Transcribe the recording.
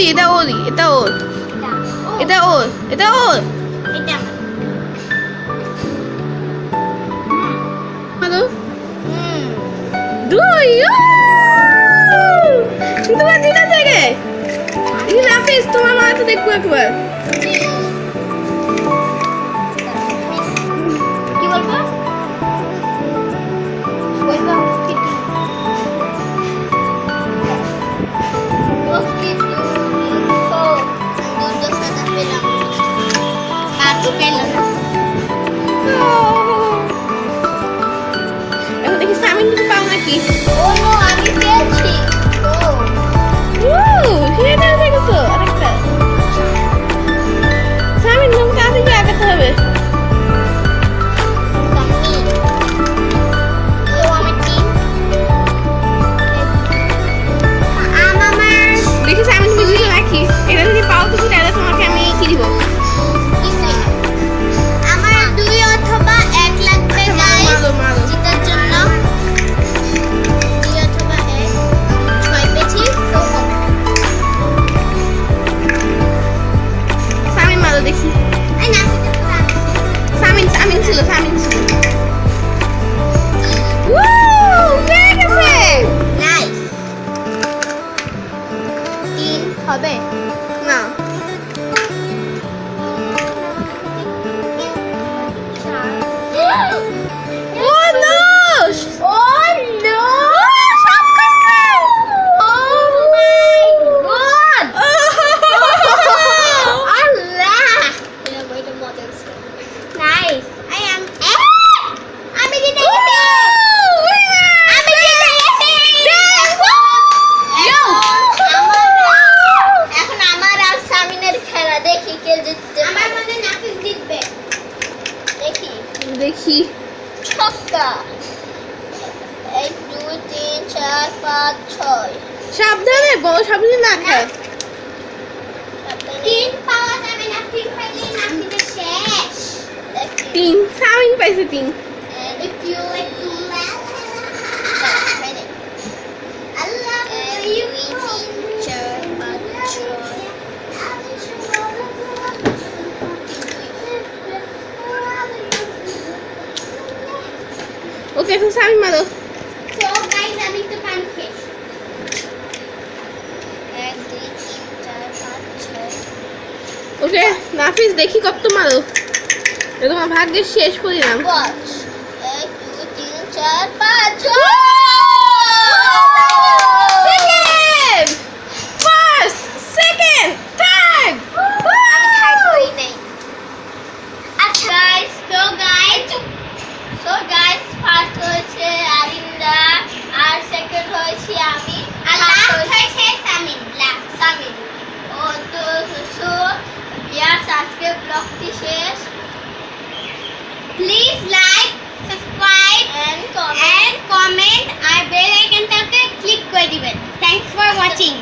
ওরই, এটা ওরই, এটা ওর, এটা ওর, এটা ওর। এটা মারো। দুই। তোমার দিদা থেকে দেখি নাফিস, তোমার মা তো দেখবো একবার। কি বলবো? বলবো এখন দেখি সামিন কিছু পাও নাকি। আমি পেয়েছি। সেটাও দেখেছো আরেকটা। সামিন তোমাকে তাড়াতাড়ি আগাতে হবে। দেখি সামিন তুমি দিছো নাকি। এটা যদি পাও তুমি তাহলে তোমাকে আমি কি দিব? আমার 2 অথবা 1 লাগবে গাইস জিতার জন্য। 2 অথবা 1 6 পেয়েছি তো সামিন মারো দেখি। এই না সামিন ছিল। পেয়ে গেছে। নাইস 3 হবে না, ও নো, ও নো সব করছে। ও মাই গড আল্লাহ এটা বইটা মজা হচ্ছে। নাইস আই এম আমি জিতে গেছি। আমি জিতে গেছি। এখন আমার আর সামিনের খেলা, দেখি কে জিততে। আমার মনে নাফিস জিতবে। দেখি ছক্কা 1 2 3 4 5 6 সাবধানে বড় সাবধানে না খায়। 3 পাওয়া যাবে না। 3 পাইলে নাফিসের শেষ। 3 সামিন পাইছে 3। If you like to Allah you teacher ওকে এখন সামিন মারো। So guys আমি তো পান শেষ। 1 2 3 4 5 6 ওকে নাফিস দেখি কত মারো। এটা তোমার ভাগ্যের শেষ পরিণাম। 5 1 2 3 4 5 6 সেকেন্ড, ফার্স্ট, সেকেন্ড, থার্ড। আমি খাই করি নাই। আচ্ছা গাইস ফার্স্ট হয়েছে আরিন্দা আর সেকেন্ড হয়েছে আমি আর লাস্ট হয়েছে সামিন। ও তো সো ইয়াস আজকে ব্লগটি শেষ। Please like subscribe and comment আর বেল আইকনটাকে ক্লিক করে দিবেন। Thanks for watching.